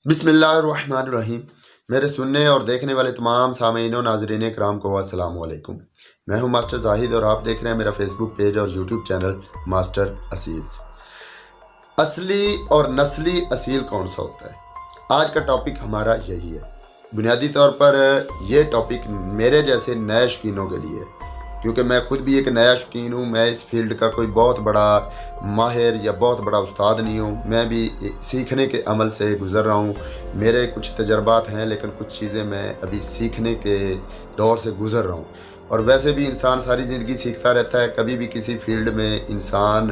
बिस्मिल्लाहिर्रहमानिर्रहीम। मेरे सुनने और देखने वाले तमाम सामीन और नाज़रीन कराम को अस्सलाम वालेकुम। मैं हूं मास्टर जाहिद और आप देख रहे हैं मेरा फेसबुक पेज और यूट्यूब चैनल मास्टर असील्स। असली और नस्ली असील कौन सा होता है, आज का टॉपिक हमारा यही है। बुनियादी तौर पर यह टॉपिक मेरे जैसे नए शौकीनों के लिए है, क्योंकि मैं खुद भी एक नया शौकीन हूँ। मैं इस फील्ड का कोई बहुत बड़ा माहिर या बहुत बड़ा उस्ताद नहीं हूँ। मैं भी सीखने के अमल से गुज़र रहा हूँ। मेरे कुछ तजर्बात हैं, लेकिन कुछ चीज़ें मैं अभी सीखने के दौर से गुज़र रहा हूँ। और वैसे भी इंसान सारी ज़िंदगी सीखता रहता है, कभी भी किसी फील्ड में इंसान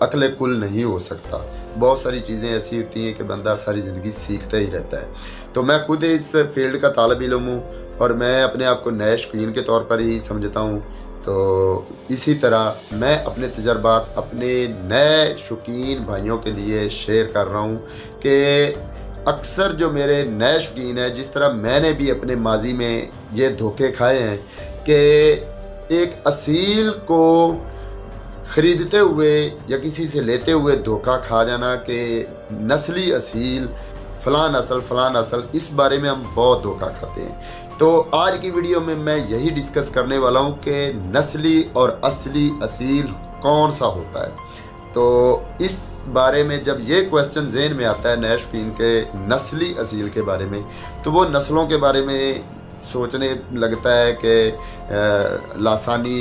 अक्ल कुल नहीं हो सकता। बहुत सारी चीज़ें ऐसी होती हैं कि बंदा सारी ज़िंदगी सीखता ही रहता है। तो मैं खुद इस फील्ड का तालिब इल्म हूँ और मैं अपने आप को नए शौकीन के तौर पर ही समझता हूँ। तो इसी तरह मैं अपने तजर्बात अपने नए शौकीन भाइयों के लिए शेयर कर रहा हूँ कि अक्सर जो मेरे नए शौकीन हैं, जिस तरह मैंने भी अपने माजी में ये धोखे खाए हैं कि एक असील को ख़रीदते हुए या किसी से लेते हुए धोखा खा जाना कि नस्ली असील फ़लाँ नस्ल, इस बारे में हम बहुत धोखा खाते हैं। तो आज की वीडियो में मैं यही डिस्कस करने वाला हूँ कि नस्ली और असली असील कौन सा होता है। तो इस बारे में जब ये क्वेश्चन ज़हन में आता है नए शौकीन के नस्ली असील के बारे में, तो वो नस्लों के बारे में सोचने लगता है कि लासानी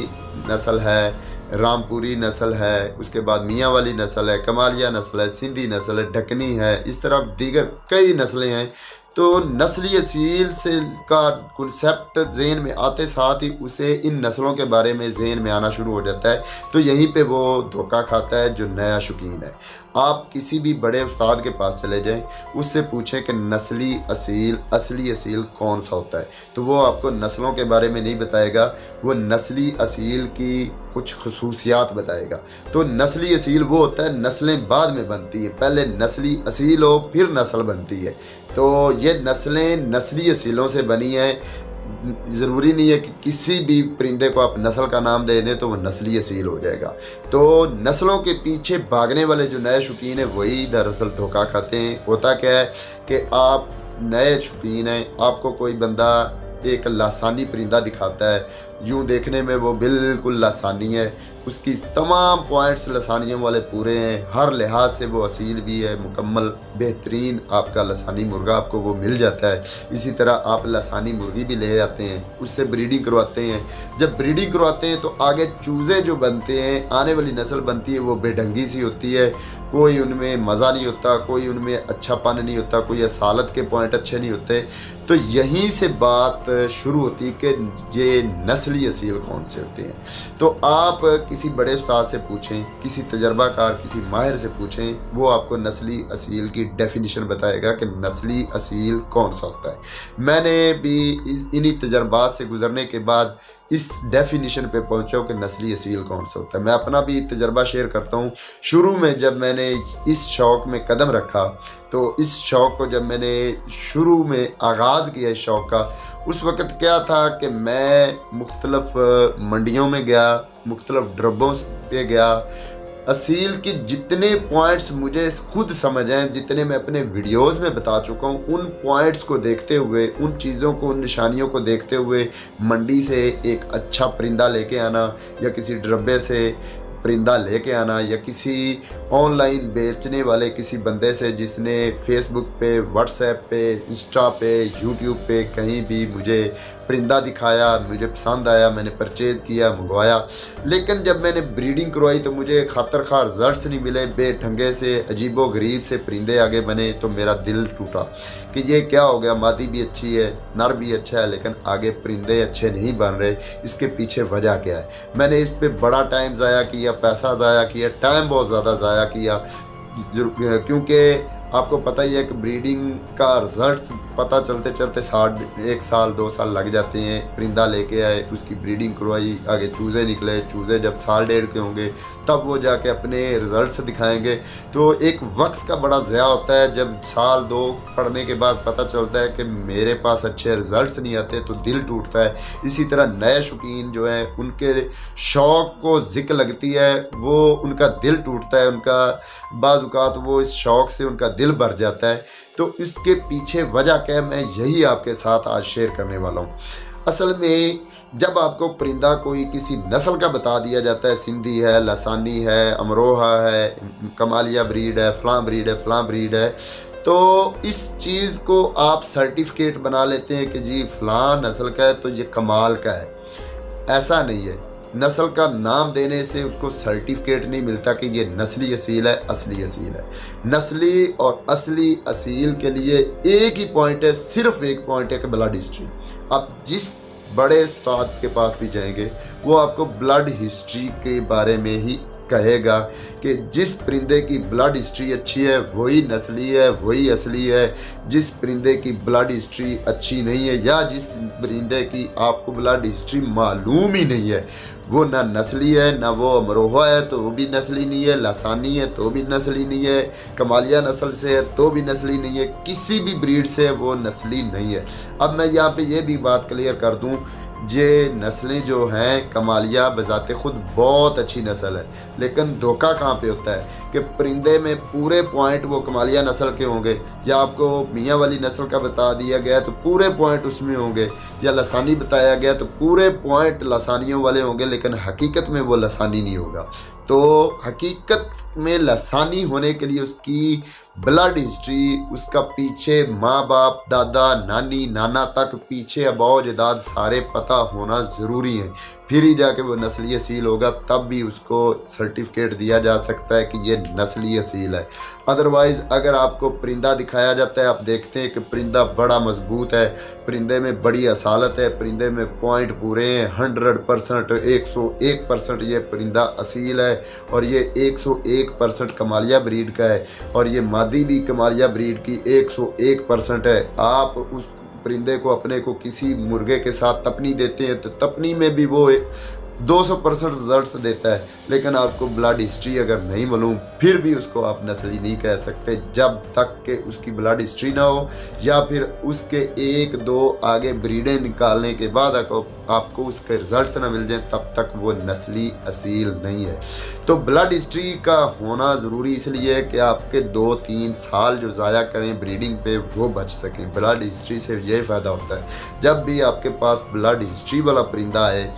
नस्ल है, रामपुरी नस्ल है, उसके बाद मियाँ वाली नस्ल है, कमालिया नस्ल है, सिंधी नस्ल है, ढकनी है, इस तरह दीगर कई नस्लें हैं। तो नस्ली असील से का कॉन्सेप्ट ज़हन में आते साथ ही उसे इन नस्लों के बारे में ज़हन में आना शुरू हो जाता है। तो यहीं पे वो धोखा खाता है जो नया शौकीन है। आप किसी भी बड़े उस्ताद के पास चले जाएं, उससे पूछें कि नस्ली असील असली असील कौन सा होता है, तो वो आपको नस्लों के बारे में नहीं बताएगा, वो नस्ली असील की कुछ खसूसियात बताएगा। तो नस्ली असील वो होता है, नस्लें बाद में बनती है, पहले नस्ली असील हो फिर नस्ल बनती है। तो ये नस्लें नस्ली असीलों से बनी हैं। ज़रूरी नहीं है कि किसी भी परिंदे को आप नस्ल का नाम दे दें तो वो नस्ली असील हो जाएगा। तो नस्लों के पीछे भागने वाले जो नए शौकीन हैं वही दरअसल धोखा खाते हैं। होता क्या है कि आप नए शौकीन हैं, आपको कोई बंदा एक लासानी परिंदा दिखाता है, यूँ देखने में वो बिल्कुल लासानी है, उसकी तमाम पॉइंट्स लसानियों वाले पूरे हैं, हर लिहाज से वो असील भी है, मुकम्मल बेहतरीन आपका लसानी मुर्गा आपको वो मिल जाता है। इसी तरह आप लसानी मुर्गी भी ले आते हैं, उससे ब्रीडिंग करवाते हैं। जब ब्रीडिंग करवाते हैं तो आगे चूज़े जो बनते हैं, आने वाली नस्ल बनती है, वो बेढंगी सी होती है, कोई उनमें मज़ा नहीं होता, कोई उनमें अच्छापन नहीं होता, कोई असालत के पॉइंट अच्छे नहीं होते। तो यहीं से बात शुरू होती है कि ये नस्ली असील कौन से होते हैं। तो आप किसी बड़े उस्ताद से पूछें, किसी तजर्बाकार किसी माहिर से पूछें, वो आपको नस्ली असील की डेफिनेशन बताएगा कि नस्ली असील कौन सा होता है। मैंने भी इन्हीं तजर्बात से गुजरने के बाद इस डेफिनेशन पे पहुंचा हूँ कि नस्ली असील कौन सा होता है। मैं अपना भी तजर्बा शेयर करता हूँ। शुरू में जब मैंने इस शौक़ में कदम रखा, तो इस शौक़ को जब मैंने शुरू में आगाज़ किया इस शौक़ का, उस वक़्त क्या था कि मैं मुख्तलिफ़ मंडियों में गया, मुख्तलिफ़ ड्रब्बों पे गया। असील के जितने पॉइंट्स मुझे खुद समझ हैं, जितने मैं अपने वीडियोस में बता चुका हूँ, उन पॉइंट्स को देखते हुए, उन चीज़ों को, उन निशानियों को देखते हुए मंडी से एक अच्छा परिंदा लेके आना, या किसी ड्रब्बे से परिंदा लेके आना, या किसी ऑनलाइन बेचने वाले किसी बंदे से जिसने फेसबुक पे, व्हाट्सएप पे, इंस्टा पे, यूट्यूब पे कहीं भी मुझे परिंदा दिखाया, मुझे पसंद आया, मैंने परचेज़ किया, मंगवाया। लेकिन जब मैंने ब्रीडिंग करवाई तो मुझे खातर खा रिजल्ट्स नहीं मिले, बेढंगे से अजीबो गरीब से परिंदे आगे बने। तो मेरा दिल टूटा कि ये क्या हो गया, मादी भी अच्छी है, नर भी अच्छा है, लेकिन आगे परिंदे अच्छे नहीं बन रहे, इसके पीछे वजह क्या है। मैंने इस पे बड़ा टाइम ज़ाया किया, पैसा ज़ाया किया, टाइम बहुत ज़्यादा ज़ाया किया, क्योंकि आपको पता ही है कि ब्रीडिंग का रिज़ल्ट पता चलते चलते 1 साल 2 साल लग जाते हैं। परिंदा लेके आए, उसकी ब्रीडिंग करवाई, आगे चूज़े निकले, चूज़े जब 1.5 साल के होंगे तब वो जाके अपने रिज़ल्ट्स दिखाएंगे। तो एक वक्त का बड़ा ज़या होता है। जब 1 साल 2 पढ़ने के बाद पता चलता है कि मेरे पास अच्छे रिज़ल्ट्स नहीं आते, तो दिल टूटता है। इसी तरह नए शौकीन जो हैं, उनके शौक़ को ज़िक लगती है, वो उनका दिल टूटता है, उनका बाज़ औक़ात वो इस शौक़ से उनका दिल भर जाता है। तो इसके पीछे वजह क्या है, मैं यही आपके साथ आज शेयर करने वाला हूँ। असल में जब आपको परिंदा कोई किसी नस्ल का बता दिया जाता है, सिंधी है, लसानी है, अमरोहा है, कमालिया ब्रीड है, फ़लाँ ब्रीड है, फ़लाँ ब्रीड है, तो इस चीज़ को आप सर्टिफिकेट बना लेते हैं कि जी फ़लाँ नस्ल का है तो ये कमाल का है। ऐसा नहीं है। नस्ल का नाम देने से उसको सर्टिफिकेट नहीं मिलता कि ये नस्ली असील है, असली असील है। नस्ली और असली असील के लिए एक ही पॉइंट है, सिर्फ एक पॉइंट है कि ब्लड हिस्ट्री। आप जिस बड़े उस्ताद के पास भी जाएंगे वो आपको ब्लड हिस्ट्री के बारे में ही कहेगा कि जिस परिंदे की ब्लड हिस्ट्री अच्छी है वही नस्ली है, वही असली है। जिस परिंदे की ब्लड हिस्ट्री अच्छी नहीं है या जिस परिंदे की आपको ब्लड हिस्ट्री मालूम ही नहीं है, वो ना नस्ली है, ना वो अमरोहा है तो वो भी नस्ली नहीं है, लसानी है तो भी नस्ली नहीं है, कमालिया नस्ल से है तो भी नस्ली नहीं है, किसी भी ब्रीड से है वो नस्ली नहीं है। अब मैं यहाँ पे ये भी बात क्लियर कर दूँ, ये नस्लें जो हैं कमालिया बजाते खुद बहुत अच्छी नस्ल है, लेकिन धोखा कहाँ पे होता है कि परिंदे में पूरे पॉइंट वो कमालिया नस्ल के होंगे, या आपको मियाँ वाली नस्ल का बता दिया गया तो पूरे पॉइंट उसमें होंगे, या लसानी बताया गया तो पूरे पॉइंट लसानियों वाले होंगे, लेकिन हकीकत में वो लसानी नहीं होगा। तो हकीकत में लसानी होने के लिए उसकी ब्लड हिस्ट्री, उसका पीछे माँ बाप, दादा, नानी, नाना तक पीछे अबाव जदाद सारे पता होना ज़रूरी है, फिर ही जाके वो नस्ली असील होगा, तब भी उसको सर्टिफिकेट दिया जा सकता है कि ये नस्ली असील है। अदरवाइज़ अगर आपको परिंदा दिखाया जाता है, आप देखते हैं कि परिंदा बड़ा मजबूत है, परिंदे में बड़ी असालत है, परिंदे में पॉइंट पूरे हैं 100%, 101% ये परिंदा असील है और ये 101% कमालिया ब्रीड का है, और ये मादी भी कमालिया ब्रीड की 101% है। आप उस परिंदे को अपने को किसी मुर्गे के साथ तपनी देते हैं तो तपनी में भी वो 200% रिजल्ट्स देता है, लेकिन आपको ब्लड हिस्ट्री अगर नहीं मालूम फिर भी उसको आप नस्ली नहीं कह सकते जब तक कि उसकी ब्लड हिस्ट्री ना हो, या फिर उसके 1-2 आगे ब्रीडें निकालने के बाद आपको उसके रिजल्ट्स ना मिल जाए, तब तक वो नस्ली असील नहीं है। तो ब्लड हिस्ट्री का होना ज़रूरी इसलिए है कि आपके 2-3 साल जो ज़ाया करें ब्रीडिंग पे वो बच सकें। ब्लड हिस्ट्री से ये फ़ायदा होता है, जब भी आपके पास ब्लड हिस्ट्री वाला परिंदा है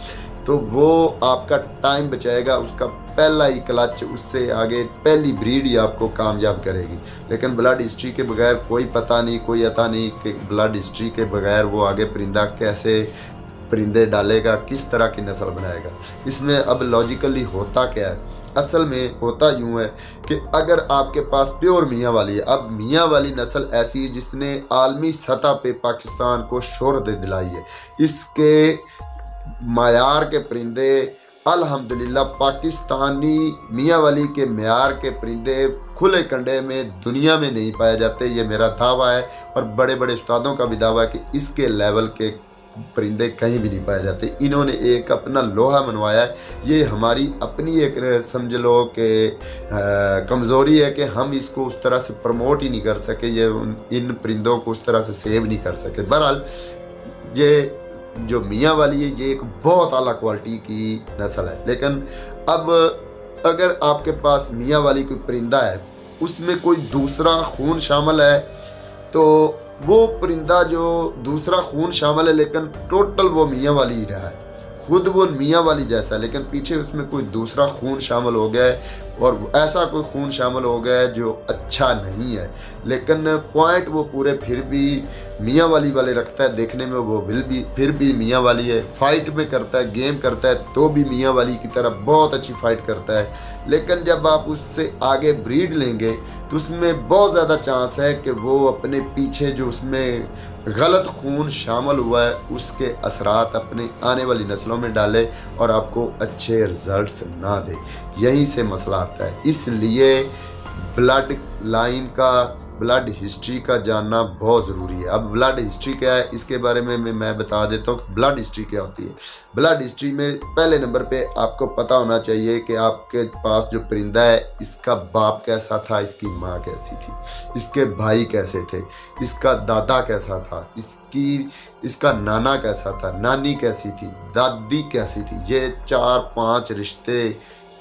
तो वो आपका टाइम बचाएगा, उसका पहला ही क्लच, उससे आगे पहली ब्रीड ही आपको कामयाब करेगी। लेकिन ब्लड हिस्ट्री के बगैर कोई पता नहीं, कोई अता नहीं कि ब्लड हिस्ट्री के बगैर वो आगे परिंदा कैसे परिंदे डालेगा, किस तरह की नस्ल बनाएगा। इसमें अब लॉजिकली होता क्या है, असल में होता यूँ है कि अगर आपके पास प्योर मियाँ वाली है, अब मियाँ वाली नस्ल ऐसी है जिसने आलमी सतह पे पाकिस्तान को शोहरत दिलाई है, इसके मायार के परिंदे अल्हम्दुलिल्लाह पाकिस्तानी मियाँ वाली के म्यार के परिंदे खुले कंडे में दुनिया में नहीं पाए जाते। ये मेरा दावा है और बड़े बड़े उस्तादों का भी दावा है कि इसके लेवल के परिंदे कहीं भी नहीं पाए जाते। इन्होंने एक अपना लोहा मनवाया है, ये हमारी अपनी एक समझ लो कि कमज़ोरी है कि हम इसको उस तरह से प्रमोट ही नहीं कर सके, ये इन परिंदों को उस तरह से सेव नहीं कर सके। बहरहाल ये जो मियाँ वाली है ये एक बहुत आला क्वालिटी की नस्ल है, लेकिन अब अगर आपके पास मियाँ वाली कोई परिंदा है उसमें कोई दूसरा खून शामिल है, तो वो परिंदा जो दूसरा खून शामिल है लेकिन टोटल वो मियाँ वाली ही रहा है, खुद वो मियाँ वाली जैसा है, लेकिन पीछे उसमें कोई दूसरा खून शामिल हो गया है और ऐसा कोई खून शामिल हो गया है जो अच्छा नहीं है, लेकिन पॉइंट वो पूरे फिर भी मियाँ वाली वाले रखता है, देखने में वो फिर भी मियाँ वाली है, फाइट में करता है, गेम करता है तो भी मियाँ वाली की तरह बहुत अच्छी फाइट करता है। लेकिन जब आप उससे आगे ब्रीड लेंगे तो उसमें बहुत ज़्यादा चांस है कि वो अपने पीछे जो उसमें गलत खून शामिल हुआ है उसके असरात अपने आने वाली नस्लों में डाले और आपको अच्छे रिजल्ट्स ना दे। यहीं से मसला आता है। इसलिए ब्लड लाइन का, ब्लड हिस्ट्री का जानना बहुत ज़रूरी है। अब ब्लड हिस्ट्री क्या है इसके बारे में मैं बता देता हूँ कि ब्लड हिस्ट्री क्या होती है। ब्लड हिस्ट्री में पहले नंबर पे आपको पता होना चाहिए कि आपके पास जो परिंदा है इसका बाप कैसा था, इसकी माँ कैसी थी, इसके भाई कैसे थे, इसका दादा कैसा था, इसका नाना कैसा था, नानी कैसी थी, दादी कैसी थी। ये 4-5 रिश्ते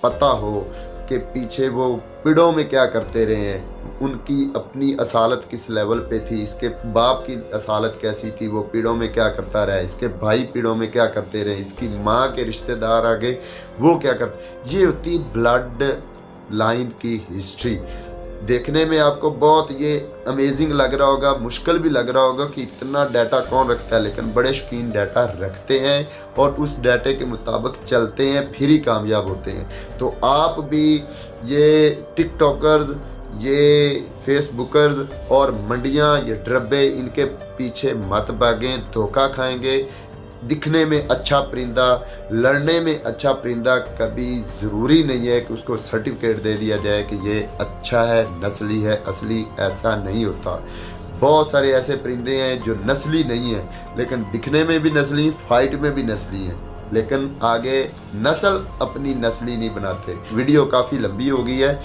पता हो कि पीछे वो पिड़ों में क्या करते रहे हैं, उनकी अपनी असालत किस लेवल पे थी, इसके बाप की असालत कैसी थी, वो पीड़ों में क्या करता रहा, इसके भाई पीड़ों में क्या करते रहे, इसकी माँ के रिश्तेदार आगे वो क्या करते। ये होती ब्लड लाइन की हिस्ट्री। देखने में आपको बहुत ये अमेजिंग लग रहा होगा, मुश्किल भी लग रहा होगा कि इतना डाटा कौन रखता है, लेकिन बड़े शौकीन डाटा रखते हैं और उस डाटे के मुताबिक चलते हैं, फिर ही कामयाब होते हैं। तो आप भी ये टिकटॉकर्स, ये फेसबुकर्स और मंडियाँ, ये ड्रब्बे, इनके पीछे मत भागें, धोखा खाएंगे। दिखने में अच्छा परिंदा, लड़ने में अच्छा परिंदा कभी ज़रूरी नहीं है कि उसको सर्टिफिकेट दे दिया जाए कि ये अच्छा है, नस्ली है, असली, ऐसा नहीं होता। बहुत सारे ऐसे परिंदे हैं जो नस्ली नहीं हैं लेकिन दिखने में भी नस्ली, फाइट में भी नस्ली हैं, लेकिन आगे नस्ल अपनी नस्ली नहीं बनाते। वीडियो काफ़ी लंबी हो गई है,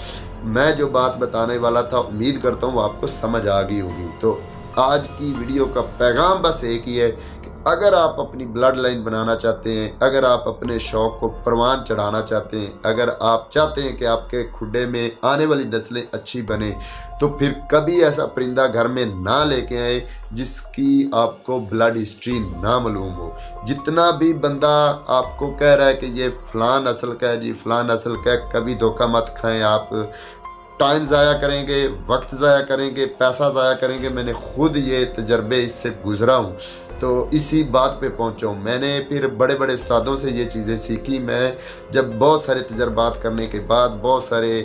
मैं जो बात बताने वाला था उम्मीद करता हूँ आपको समझ आ गई होगी। तो आज की वीडियो का पैगाम बस एक ही है कि अगर आप अपनी ब्लड लाइन बनाना चाहते हैं, अगर आप अपने शौक़ को परवान चढ़ाना चाहते हैं, अगर आप चाहते हैं कि आपके खुडे में आने वाली नस्लें अच्छी बने, तो फिर कभी ऐसा परिंदा घर में ना लेके आए जिसकी आपको ब्लड हिस्ट्री ना मालूम हो। जितना भी बंदा आपको कह रहा है कि ये फ़लाँ नस्ल का है जी, फ़लाँ नस्ल का है, कभी धोखा मत खाएं। आप टाइम ज़ाया करेंगे, वक्त ज़ाया करेंगे, पैसा ज़ाया करेंगे। मैंने खुद ये तजर्बे इससे गुज़रा हूँ, तो इसी बात पे पहुँचा हूँ। मैंने फिर बड़े बड़े उस्तादों से ये चीज़ें सीखी। मैं जब बहुत सारे तजर्बात करने के बाद, बहुत सारे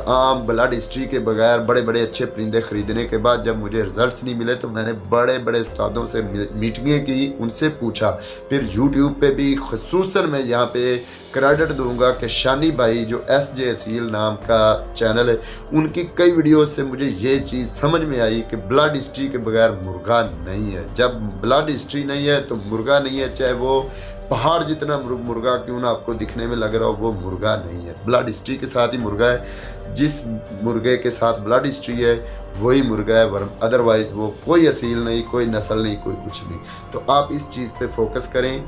आम ब्लड हिस्ट्री के बगैर बड़े बड़े अच्छे परिंदे ख़रीदने के बाद जब मुझे रिज़ल्ट्स नहीं मिले, तो मैंने बड़े बड़े उस्तादों से मीटिंगें की, उनसे पूछा। फिर यूट्यूब पे भी ख़ुसूसन मैं यहाँ पे क्रेडिट दूंगा कि शानी भाई, जो SJ असील नाम का चैनल है, उनकी कई वीडियोस से मुझे ये चीज़ समझ में आई कि ब्लड हिस्ट्री के बगैर मुर्गा नहीं है। जब ब्लड हिस्ट्री नहीं है तो मुर्गा नहीं है, चाहे वो पहाड़ जितना मुर्गा क्यों ना आपको दिखने में लग रहा हो, वो मुर्गा नहीं है। ब्लड हिस्ट्री के साथ ही मुर्गा है। जिस मुर्गे के साथ ब्लड हिस्ट्री है वही मुर्गा है, अदरवाइज़ वो कोई असील नहीं, कोई नस्ल नहीं, कोई कुछ नहीं। तो आप इस चीज़ पे फोकस करें।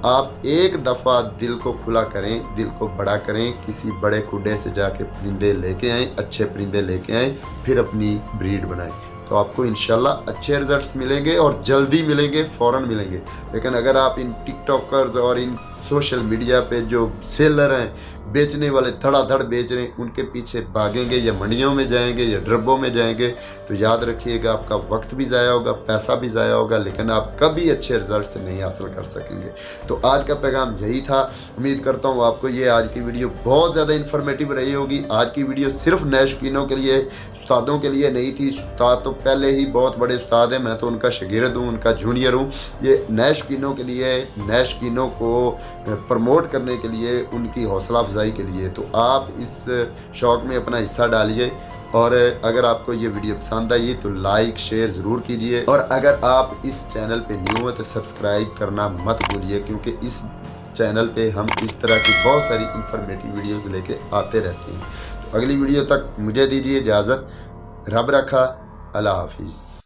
आप एक दफ़ा दिल को खुला करें, दिल को बड़ा करें, किसी बड़े खुडे से जाके परिंदे लेके आएँ, अच्छे परिंदे लेके आएँ, फिर अपनी ब्रीड बनाएं, तो आपको इंशाल्लाह अच्छे रिजल्ट्स मिलेंगे और जल्दी मिलेंगे, फ़ौरन मिलेंगे। लेकिन अगर आप इन टिकटॉकर्स और इन सोशल मीडिया पे जो सेलर हैं, बेचने वाले धड़ाधड़ बेच रहे हैं, उनके पीछे भागेंगे या मंडियों में जाएंगे या ड्रब्बों में जाएंगे, तो याद रखिएगा आपका वक्त भी ज़ाया होगा, पैसा भी ज़ाया होगा, लेकिन आप कभी अच्छे रिजल्ट्स नहीं हासिल कर सकेंगे। तो आज का पैगाम यही था। उम्मीद करता हूँ आपको ये आज की वीडियो बहुत ज़्यादा इन्फॉर्मेटिव रही होगी। आज की वीडियो सिर्फ नए शौकीनों के लिए, उस्तादों के लिए नहीं थी। उस्ताद तो पहले ही बहुत बड़े उस्ताद हैं, मैं तो उनका शागिर्द हूँ, उनका जूनियर हूँ। ये नए शौकीनों के लिए, नए शौकीनों को प्रमोट करने के लिए, उनकी हौसला अफजाई के लिए। तो आप इस शौक़ में अपना हिस्सा डालिए, और अगर आपको ये वीडियो पसंद आई तो लाइक शेयर ज़रूर कीजिए, और अगर आप इस चैनल पे न्यू हो तो सब्सक्राइब करना मत भूलिए, क्योंकि इस चैनल पे हम इस तरह की बहुत सारी इंफॉर्मेटिव वीडियोस लेके आते रहते हैं। तो अगली वीडियो तक मुझे दीजिए इजाज़त। रब रखा। अल्लाह हाफिज़।